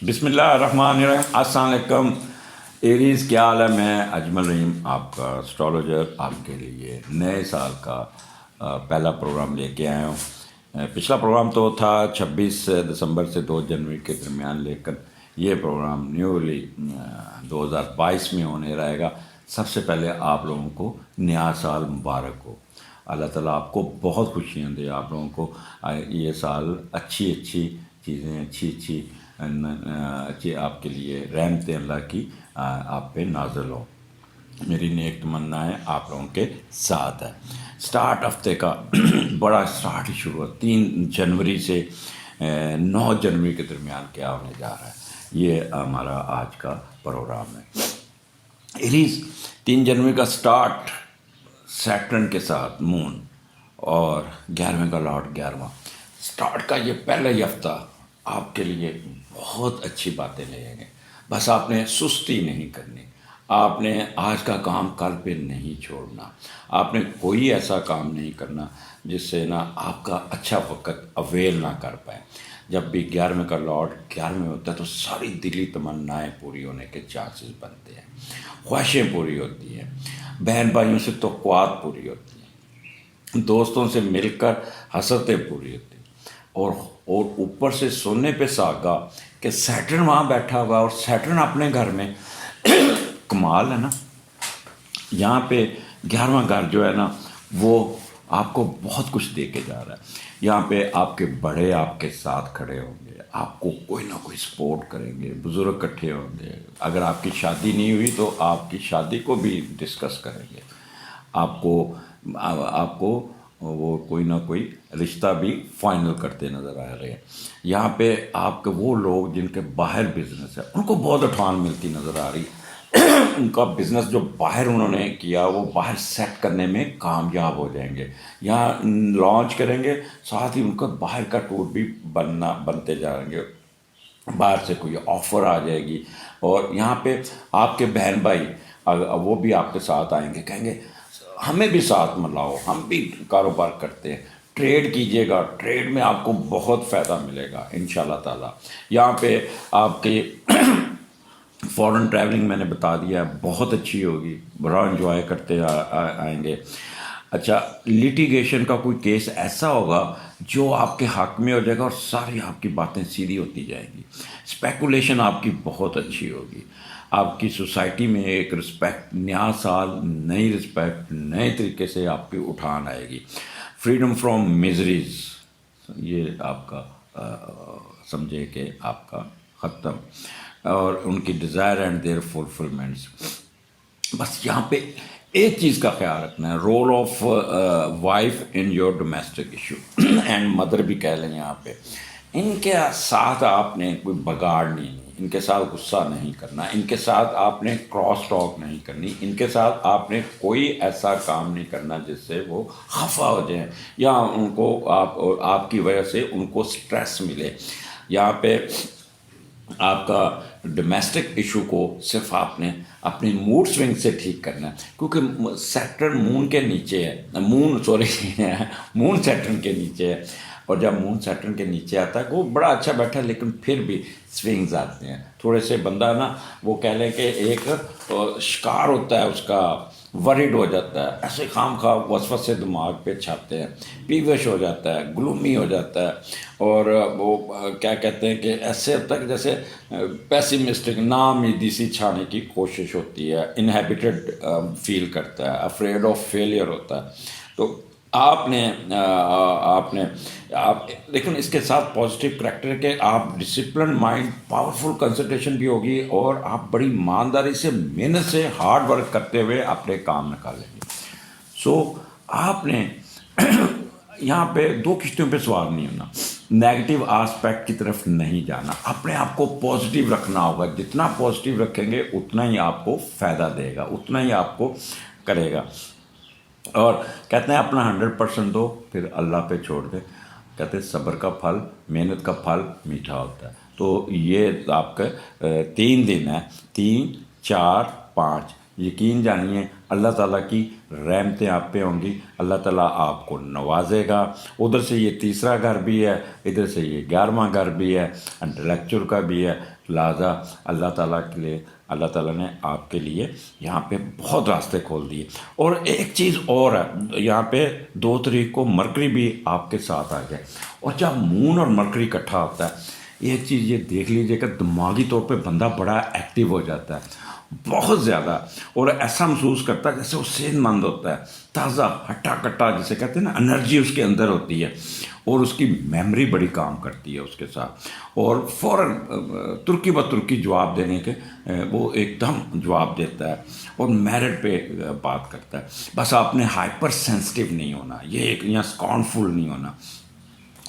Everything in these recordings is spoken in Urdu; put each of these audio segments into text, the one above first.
بسم اللہ الرحمن الرحیم۔ السلام علیکم ایریز، کیا حال ہے؟ میں اجمل رحیم، آپ کا اسٹرالوجر، آپ کے لیے نئے سال کا پہلا پروگرام لے کے آیا ہوں۔ پچھلا پروگرام تو تھا 26 دسمبر سے 2 جنوری کے درمیان، لیکن یہ پروگرام نیولی 2022 میں ہونے رہے گا۔ سب سے پہلے آپ لوگوں کو نیا سال مبارک ہو۔ اللہ تعالیٰ آپ کو بہت خوشیاں دے، آپ لوگوں کو یہ سال اچھی چیزیں، اچھی آپ کے لیے رحمتیں اللہ کی آپ پہ نازل ہو۔ میری نیک تمنا ہے آپ لوگوں کے ساتھ ہے۔ سٹارٹ ہفتے کا بڑا سٹارٹ شروع ہوا 3 جنوری سے 9 جنوری کے درمیان کیا ہونے جا رہا ہے، یہ ہمارا آج کا پروگرام ہے۔ ایریز، 3 جنوری کا سٹارٹ سیٹرن کے ساتھ مون، اور 11ویں کا لارڈ 11واں۔ سٹارٹ کا یہ پہلا ہی ہفتہ آپ کے لیے بہت اچھی باتیں لے گے۔ بس آپ نے سستی نہیں کرنی، آپ نے آج کا کام کل پہ نہیں چھوڑنا، آپ نے کوئی ایسا کام نہیں کرنا جس سے نا آپ کا اچھا وقت اویل نہ کر پائیں۔ جب بھی 11ویں کا لارڈ 11ویں ہوتا ہے تو ساری دلی تمنائیں پوری ہونے کے چانسز بنتے ہیں، خواہشیں پوری ہوتی ہیں، بہن بھائیوں سے توقعات پوری ہوتی ہیں، دوستوں سے مل کر حسرتیں پوری ہوتی ہیں، اور اوپر سے سننے پہ ساگا کہ سیٹرن وہاں بیٹھا ہوا، اور سیٹرن اپنے گھر میں کمال ہے نا۔ یہاں پہ 11واں گھر جو ہے نا وہ آپ کو بہت کچھ دے کے جا رہا ہے۔ یہاں پہ آپ کے بڑے آپ کے ساتھ کھڑے ہوں گے، آپ کو کوئی نہ کوئی سپورٹ کریں گے، بزرگ اکٹھے ہوں گے۔ اگر آپ کی شادی نہیں ہوئی تو آپ کی شادی کو بھی ڈسکس کریں گے، آپ کو وہ کوئی نہ کوئی رشتہ بھی فائنل کرتے نظر آ رہے ہیں۔ یہاں پہ آپ کے وہ لوگ جن کے باہر بزنس ہے ان کو بہت اٹھان ملتی نظر آ رہی ہے۔ ان کا بزنس جو باہر انہوں نے کیا وہ باہر سیٹ کرنے میں کامیاب ہو جائیں گے، یہاں لانچ کریں گے، ساتھ ہی ان کا باہر کا ٹور بھی بنتے جائیں گے، باہر سے کوئی آفر آ جائے گی۔ اور یہاں پہ آپ کے بہن بھائی وہ بھی آپ کے ساتھ آئیں گے، کہیں گے ہمیں بھی ساتھ ملاؤ، ہم بھی کاروبار کرتے ہیں، ٹریڈ کیجیے گا، ٹریڈ میں آپ کو بہت فائدہ ملے گا انشاءاللہ تعالیٰ۔ یہاں پہ آپ کے فورن ٹریولنگ میں نے بتا دیا ہے بہت اچھی ہوگی، بڑا انجوائے کرتے آئیں گے۔ اچھا، لیٹیگیشن کا کوئی کیس ایسا ہوگا جو آپ کے حق میں ہو جائے گا اور ساری آپ کی باتیں سیدھی ہوتی جائیں گی۔ اسپیکولیشن آپ کی بہت اچھی ہوگی، آپ کی سوسائٹی میں ایک رسپیکٹ، نیا سال نئی رسپیکٹ نئے طریقے سے آپ کی اٹھان آئے گی۔ فریڈم فرام میزریز، یہ آپ کا سمجھے کہ آپ کا ختم، اور ان کی ڈیزائر اینڈ دیئر فلفلمنٹس۔ بس یہاں پہ ایک چیز کا خیال رکھنا ہے، role of wife in your domestic issue and mother بھی کہہ لیں یہاں پہ۔ ان کے ساتھ آپ نے کوئی بگاڑ نہیں، ان کے ساتھ غصہ نہیں کرنا، ان کے ساتھ آپ نے کراس ٹاک نہیں کرنی، ان کے ساتھ آپ نے کوئی ایسا کام نہیں کرنا جس سے وہ خفا ہو جائیں یا ان کو آپ کی وجہ سے ان کو سٹریس ملے۔ یہاں پہ آپ کا ڈومیسٹک ایشو کو صرف آپ نے اپنی موڈ سوئنگ سے ٹھیک کرنا ہے، کیونکہ سیٹرن مون کے نیچے ہے، مون سیٹرن کے نیچے ہے، اور جب مون سیٹرن کے نیچے آتا ہے وہ بڑا اچھا بیٹھا ہے، لیکن پھر بھی سوئنگز آتے ہیں تھوڑے سے، بندہ نا وہ کہہ لیں کہ ایک شکار ہوتا ہے اس کا، ورڈ ہو جاتا ہے، ایسے خام خواہ وسوسے دماغ پہ چھاتے ہیں، پیوش ہو جاتا ہے، گلومی ہو جاتا ہے، اور وہ کیا کہتے ہیں کہ ایسے تک جیسے پیسیمسٹک، ناامیدی سی چھانے کی کوشش ہوتی ہے، انہیبیٹڈ فیل کرتا ہے، افریڈ آف فیلئر ہوتا ہے۔ تو آپ لیکن اس کے ساتھ پازیٹیو کریکٹر ہے کہ آپ ڈسپلن مائنڈ، پاورفل کنسنٹریشن بھی ہوگی، اور آپ بڑی ایمانداری سے، محنت سے، ہارڈ ورک کرتے ہوئے اپنے کام نکالیں گے۔ سو آپ نے یہاں پہ 2 کشتیوں پہ سوار نہیں ہونا، نیگیٹو آسپیکٹ کی طرف نہیں جانا، اپنے آپ کو پازیٹیو رکھنا ہوگا، جتنا پازیٹیو رکھیں گے اتنا ہی آپ کو فائدہ دے گا، اتنا ہی آپ کو کرے گا۔ اور کہتے ہیں اپنا 100% دو، پھر اللہ پہ چھوڑ دیں، کہتے ہیں صبر کا پھل، محنت کا پھل میٹھا ہوتا ہے۔ تو یہ آپ کا 3 دن ہے، 3، 4، 5، یقین جانیے اللہ تعالیٰ کی رحمتیں آپ پہ ہوں گی، اللہ تعالیٰ آپ کو نوازے گا۔ ادھر سے یہ تیسرا گھر بھی ہے، ادھر سے یہ 11واں گھر بھی ہے، انٹلیکچوئل کا بھی ہے، لہٰذا اللہ تعالیٰ کے لیے اللہ تعالیٰ نے آپ کے لیے یہاں پہ بہت راستے کھول دیے۔ اور ایک چیز اور ہے، یہاں پہ 2 تاریخ کو مرکری بھی آپ کے ساتھ آ گیا، اور جب مون اور مرکری اکٹھا ہوتا ہے، ایک چیز یہ دیکھ لیجئے کہ دماغی طور پہ بندہ بڑا ایکٹیو ہو جاتا ہے، بہت زیادہ، اور ایسا محسوس کرتا ہے جیسے وہ صحت مند ہوتا ہے، تازہ ہٹا کٹا جسے کہتے ہیں نا، انرجی اس کے اندر ہوتی ہے، اور اس کی میموری بڑی کام کرتی ہے اس کے ساتھ، اور فوراً ترکی ب ترکی جواب دینے کے وہ ایک دم جواب دیتا ہے، اور میرٹ پہ بات کرتا ہے۔ بس آپ نے ہائپر سینسٹیو نہیں ہونا، یہ ایک یہاں اسکارنفل نہیں ہونا،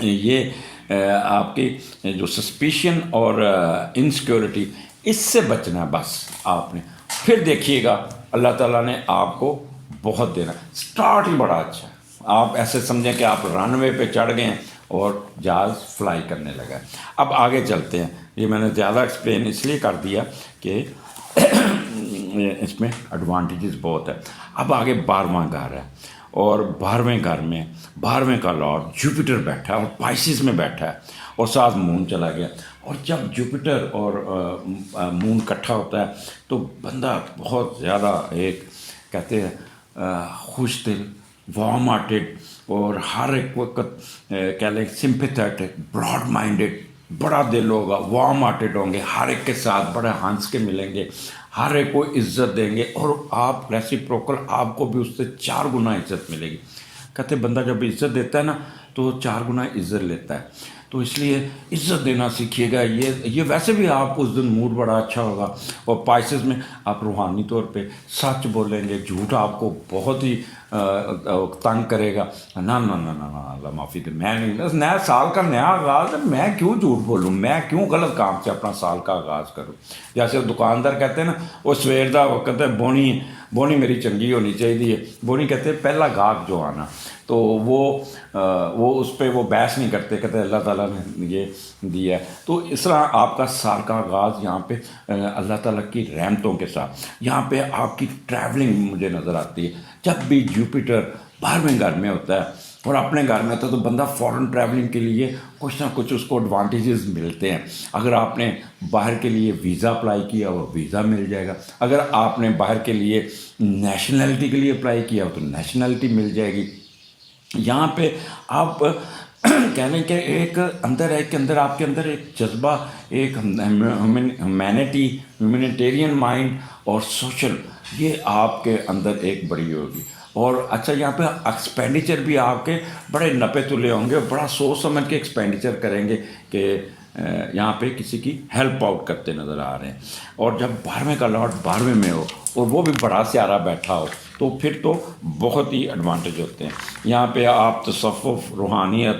یہ آپ کی جو سسپیشن اور انسیکیورٹی، اس سے بچنا ہے بس آپ نے۔ پھر دیکھیے گا اللہ تعالیٰ نے آپ کو بہت دینا۔ سٹارٹ ہی بڑا اچھا ہے، آپ ایسے سمجھیں کہ آپ رن وے پہ چڑھ گئے ہیں اور جہاز فلائی کرنے لگا ہے۔ اب آگے چلتے ہیں، یہ میں نے زیادہ ایکسپلین اس لیے کر دیا کہ اس میں ایڈوانٹیجز بہت ہے۔ اب آگے 12واں گھر ہے، اور 12ویں گھر میں 12ویں کا لارڈ جوپیٹر بیٹھا ہے، اور پائسز میں بیٹھا ہے، اور ساتھ مون چلا گیا۔ اور جب جوپیٹر اور مون اکٹھا ہوتا ہے تو بندہ بہت زیادہ ایک کہتے ہیں خوش دل، وارم ہارٹیڈ، اور ہر ایک وقت کہہ لیں سمپیتھیٹک، براڈ مائنڈیڈ، بڑا دل ہوگا، وارم ہارٹیڈ ہوں گے، ہر ایک کے ساتھ بڑے ہنس کے ملیں گے، ہر ایک کو عزت دیں گے، اور آپ ریسیپروکل آپ کو بھی اس سے 4 گنا عزت ملے گی۔ کہتے بندہ جب عزت دیتا ہے نا تو 4 گنا عزت لیتا ہے، تو اس لیے عزت دینا سیکھیے گا۔ یہ ویسے بھی آپ اس دن موڈ بڑا اچھا ہوگا، اور پائسز میں آپ روحانی طور پہ سچ بولیں گے، جھوٹ آپ کو بہت ہی تنگ کرے گا۔ نہ نہ نہ نہ اللہ معافی دے، میں نہیں، نیا سال کا نیا آغاز ہے، میں کیوں جھوٹ بولوں، میں کیوں غلط کام سے اپنا سال کا آغاز کروں۔ جیسے دکاندار کہتے ہیں نا، وہ سویر دا وقت ہے، بونی میری چنگی ہونی چاہیے، بونی کہتے ہیں پہلا گاہک جو آنا، تو وہ اس پہ وہ بحث نہیں کرتے، کہتے ہیں اللہ تعالیٰ نے یہ دیا ہے۔ تو اس طرح آپ کا سال کا آغاز یہاں پہ اللہ تعالیٰ کی رحمتوں کے ساتھ، یہاں پہ آپ کی ٹریولنگ مجھے نظر آتی ہے۔ جب بھی جوپیٹر 12ویں گھر میں ہوتا ہے اور اپنے گھر میں ہوتا ہے تو بندہ فورن ٹریولنگ کے لیے کچھ نہ کچھ اس کو ایڈوانٹیجز ملتے ہیں۔ اگر آپ نے باہر کے لیے ویزا اپلائی کیا وہ ویزا مل جائے گا، اگر آپ نے باہر کے لیے نیشنلٹی کے لیے اپلائی کیا تو نیشنلٹی مل جائے گی۔ یہاں پہ آپ کہہ لیں کہ ایک اندر آپ کے اندر ایک جذبہ، ایک ہیومینیٹیرین مائنڈ اور سوشل، یہ آپ کے اندر ایک بڑی ہوگی۔ اور اچھا یہاں پہ ایکسپینڈیچر بھی آپ کے بڑے نپے تلے ہوں گے، بڑا سوچ سمجھ کے ایکسپینڈیچر کریں گے کہ یہاں پہ کسی کی ہیلپ آؤٹ کرتے نظر آ رہے ہیں۔ اور جب 12ویں کا لارڈ 12ویں میں ہو اور وہ بھی بڑا سیارہ بیٹھا ہو تو پھر تو بہت ہی ایڈوانٹیج ہوتے ہیں۔ یہاں پہ آپ تصوف، روحانیت،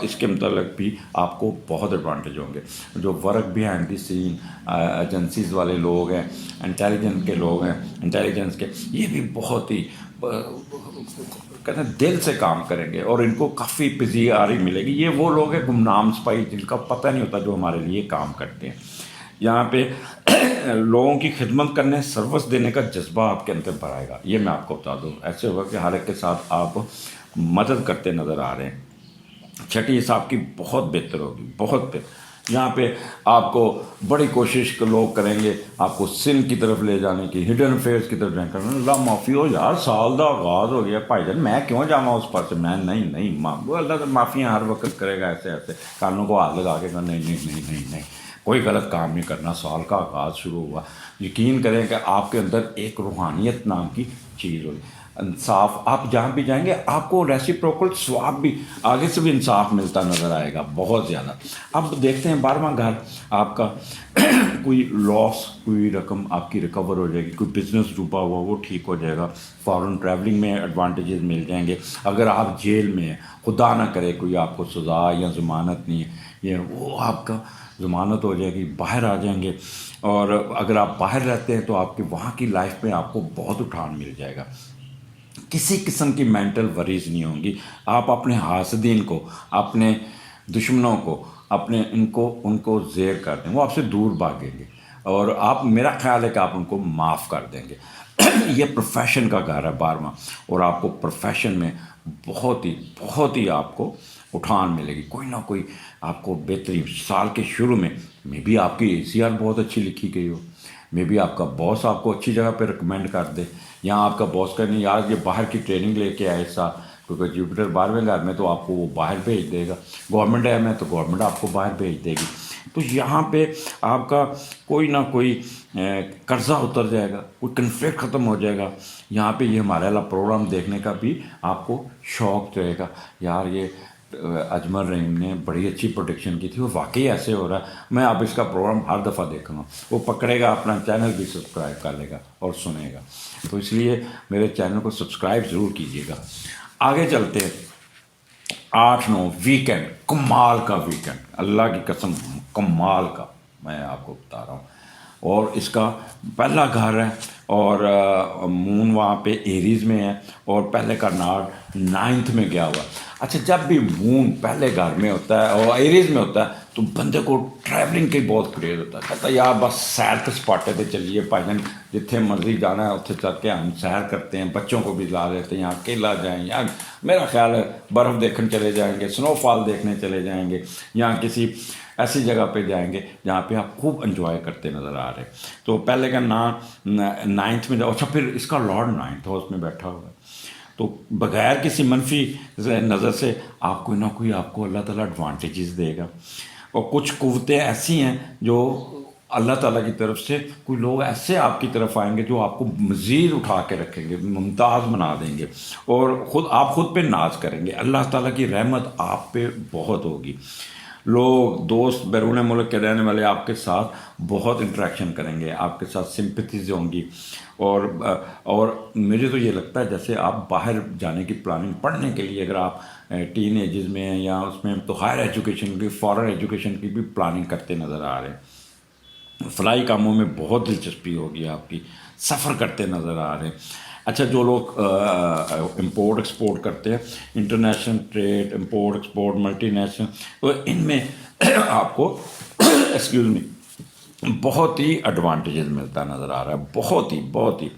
اس کے متعلق بھی آپ کو بہت ایڈوانٹیج ہوں گے۔ جو work behind the scene agencies والے لوگ ہیں، انٹیلیجنس کے لوگ ہیں، انٹیلیجنس کے، یہ بھی بہت ہی کہتے ہیں دل سے کام کریں گے، اور ان کو کافی پذیرائی ملے گی۔ یہ وہ لوگ ہیں گمنام سپاہی جن کا پتہ نہیں ہوتا، جو ہمارے لیے کام کرتے ہیں۔ یہاں پہ لوگوں کی خدمت کرنے، سروس دینے کا جذبہ آپ کے اندر بڑھائے گا۔ یہ میں آپ کو بتا دوں، ایسے ہوگا کہ ہر ایک کے ساتھ آپ مدد کرتے نظر آ رہے ہیں۔ چھٹی حساب کی بہت بہتر ہوگی، بہت بہتر۔ یہاں پہ آپ کو بڑی کوشش لوگ کریں گے آپ کو سن کی طرف لے جانے کی، ہڈن افیئرس کی طرف لے کرنا۔ اللہ معافی ہو یار، سال دا آغاز ہو گیا بھائی جان، میں کیوں جاؤں اس پاس، میں نہیں وہ اللہ معافیاں ہر وقت کرے گا، ایسے کانوں کو ہاتھ لگا کے کہا نہیں، کوئی غلط کام نہیں کرنا، سال کا آغاز شروع ہوا۔ یقین کریں کہ آپ کے اندر ایک روحانیت نام کی چیز ہوگی، انصاف۔ آپ جہاں بھی جائیں گے آپ کو ریسیپروکل ثواب بھی آگے سے بھی انصاف ملتا نظر آئے گا بہت زیادہ۔ اب دیکھتے ہیں 12واں گھر آپ کا کوئی لاس، کوئی رقم آپ کی ریکور ہو جائے گی، کوئی بزنس ڈوبا ہوا وہ ٹھیک ہو جائے گا، فارن ٹریولنگ میں ایڈوانٹیجز مل جائیں گے۔ اگر آپ جیل میں ہیں، خدا نہ کرے کوئی آپ کو سزا یا ضمانت نہیں ہے، یہ وہ آپ کا ضمانت ہو جائے گی، باہر آ جائیں گے۔ اور اگر آپ باہر رہتے ہیں تو آپ کی وہاں کی لائف میں آپ کو بہت اٹھان مل جائے گا، کسی قسم کی مینٹل وریز نہیں ہوں گی۔ آپ اپنے حاسدین کو، اپنے دشمنوں کو، اپنے ان کو زیر کر دیں، وہ آپ سے دور بھاگیں گے، اور آپ، میرا خیال ہے کہ آپ ان کو معاف کر دیں گے۔ یہ پروفیشن کا گھر ہے 12واں، اور آپ کو پروفیشن میں بہت ہی آپ کو اٹھان ملے گی، کوئی نہ کوئی آپ کو بہترین سال کے شروع میں بھی آپ کی ACR بہت اچھی لکھی گئی ہو، میں بھی آپ کا باس آپ کو اچھی جگہ پہ ریکمینڈ کر دے، یہاں آپ کا باس نہیں یار یہ باہر کی ٹریننگ لے کے آئے سال، کیونکہ جوپیٹر 12ویں گھر میں تو آپ کو وہ باہر بھیج دے گا، گورنمنٹ ہے میں تو گورنمنٹ آپ کو باہر بھیج دے گی، تو یہاں پہ آپ کا کوئی نہ کوئی قرضہ اتر جائے گا، کوئی کنفلکٹ ختم ہو جائے گا، یہاں پہ یہ ہمارے والا پروگرام دیکھنے کا بھی آپ کو شوق رہے گا، یار یہ اجمل رحیم نے بڑی اچھی پروڈکشن کی تھی، وہ واقعی ایسے ہو رہا ہے، میں اب اس کا پروگرام ہر دفعہ دیکھوں گا، وہ پکڑے گا اپنا چینل بھی سبسکرائب کر لے گا اور سنے گا، تو اس لیے میرے چینل کو سبسکرائب ضرور کیجیے گا۔ آگے چلتے ہیں، 8/9 ویکینڈ، کمال کا ویکینڈ، اللہ کی قسم کمال کا میں آپ کو بتا رہا ہوں، اور اس کا پہلا گھر ہے، اور مون وہاں پہ ایریز میں ہے، اور پہلے کا ناٹ 9th میں گیا ہوا۔ اچھا، جب بھی مون پہلے گھر میں ہوتا ہے اور ایریز میں ہوتا ہے تو بندے کو ٹریولنگ کی بہت کریز ہوتا ہے، کہتا ہے یار بس سیر کے سپاٹے پہ چلیے بھائی جان، جتنے مرضی جانا ہے اتنے چل کے ہم سیر کرتے ہیں، بچوں کو بھی لا لیتے ہیں، یہاں اکیلا جائیں، یا میرا خیال ہے برف دیکھنے چلے جائیں گے، سنو فال دیکھنے چلے جائیں گے، یا کسی ایسی جگہ پہ جائیں گے جہاں پہ آپ خوب انجوائے کرتے نظر آ رہے ہیں۔ تو پہلے کا نام 9th میں جاؤ، اچھا پھر اس کا لارڈ 9th ہاؤس میں بیٹھا ہوا ہے، تو بغیر کسی منفی نظر سے آپ کوئی نہ کوئی آپ کو اللہ تعالیٰ ایڈوانٹیجز دے گا، اور کچھ قوتیں ایسی ہیں جو اللہ تعالیٰ کی طرف سے، کوئی لوگ ایسے آپ کی طرف آئیں گے جو آپ کو مزید اٹھا کے رکھیں گے، ممتاز بنا دیں گے، اور آپ خود پہ ناز کریں گے، اللہ تعالیٰ کی رحمت آپ پہ بہت ہوگی، لوگ دوست بیرون ملک کے رہنے والے آپ کے ساتھ بہت انٹریکشن کریں گے، آپ کے ساتھ سمپتھیز ہوں گی، اور مجھے تو یہ لگتا ہے جیسے آپ باہر جانے کی پلاننگ پڑھنے کے لیے، اگر آپ ٹین ایجز میں ہیں یا اس میں، تو ہائر ایجوکیشن کی، فارن ایجوکیشن کی بھی پلاننگ کرتے نظر آ رہے ہیں، فلاحی کاموں میں بہت دلچسپی ہوگی آپ کی، سفر کرتے نظر آ رہے ہیں۔ اچھا، جو لوگ امپورٹ ایکسپورٹ کرتے ہیں، international trade, import export, multinational, تو ان میں آپ کو ایکسکیوز می بہت ہی ایڈوانٹیجز ملتا نظر آ رہا ہے، بہت ہی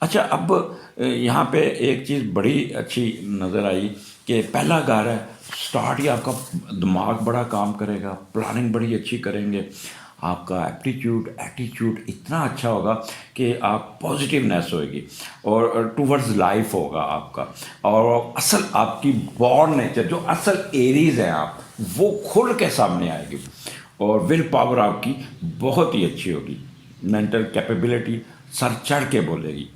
اچھا۔ اب یہاں پہ ایک چیز بڑی اچھی نظر آئی کہ پہلا گھر ہے، سٹارٹ ہی آپ کا دماغ بڑا کام کرے گا، پلاننگ بڑی اچھی کریں گے، آپ کا ایٹیٹیوڈ اتنا اچھا ہوگا کہ آپ پازیٹیونیس ہوئے گی، اور ٹورڈز لائف ہوگا آپ کا، اور اصل آپ کی بورن نیچر، جو اصل ایریز ہیں آپ، وہ کھل کے سامنے آئے گی، اور ول پاور آپ کی بہت ہی اچھی ہوگی، مینٹل کیپیبلٹی سر چڑھ کے بولے گی،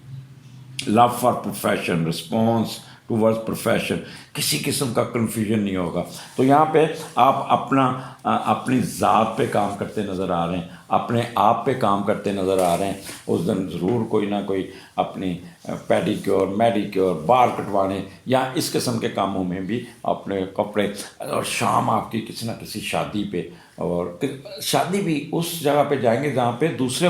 love for profession, response towards profession, کسی قسم کا کنفیوژن نہیں ہوگا، تو یہاں پہ آپ اپنی ذات پہ کام کرتے نظر آ رہے ہیں، اپنے آپ پہ کام کرتے نظر آ رہے ہیں، اس دن ضرور کوئی نہ کوئی اپنی پیڈیکیور، میڈیکیور، بال کٹوانے یا اس قسم کے کاموں میں بھی اپنے کپڑے، اور شام آپ کی کسی نہ کسی شادی پہ، اور شادی بھی اس جگہ پہ جائیں گے جہاں پہ دوسرے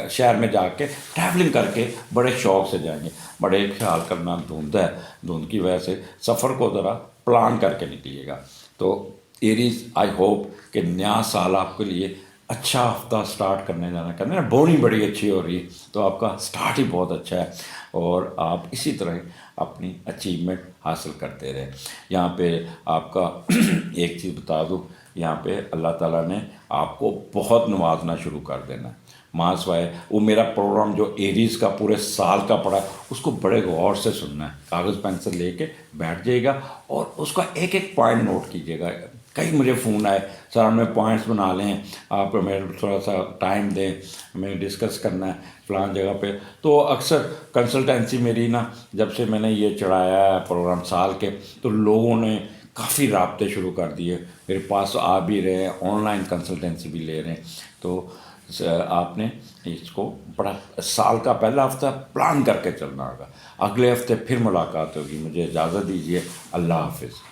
شہر میں جا کے ٹریولنگ کر کے بڑے شوق سے جائیں گے، بڑے خیال کرنا، دھند ہے، دھند کی وجہ سے سفر کو ذرا پلان کر کے نکلیے گا۔ تو ایریز، آئی ہوپ کہ نیا سال آپ کے لیے اچھا ہفتہ سٹارٹ کرنے جانا بونی بڑی اچھی ہو رہی ہے، تو آپ کا سٹارٹ ہی بہت اچھا ہے، اور آپ اسی طرح اپنی اچیومنٹ حاصل کرتے رہیں۔ یہاں پہ آپ کا ایک چیز بتا دوں، یہاں پہ اللہ تعالیٰ نے آپ کو بہت نوازنا شروع کر دینا ہے، ماں سوائے وہ میرا پروگرام جو ایریز کا پورے سال کا پڑا ہے، اس کو بڑے غور سے سننا ہے، کاغذ پینسل لے کے بیٹھ جائے گا، اور اس کا ایک ایک پوائنٹ نوٹ کیجیے گا۔ کئی مجھے فون آئے، سر ہمیں پوائنٹس بنا لیں، آپ ہمیں تھوڑا سا ٹائم دیں، ہمیں ڈسکس کرنا ہے فلان جگہ پہ، تو اکثر کنسلٹینسی میری نا، جب سے میں نے یہ چڑھایا ہے پروگرام سال کے، تو لوگوں نے کافی رابطے شروع کر دیے، میرے پاس آ بھی رہے ہیں، آن لائن کنسلٹینسی بھی لے رہے ہیں، تو آپ نے اس کو بڑا سال کا پہلا ہفتہ پلان کر کے چلنا ہوگا۔ اگلے ہفتے پھر ملاقات ہوگی، مجھے اجازت دیجیے، اللہ حافظ۔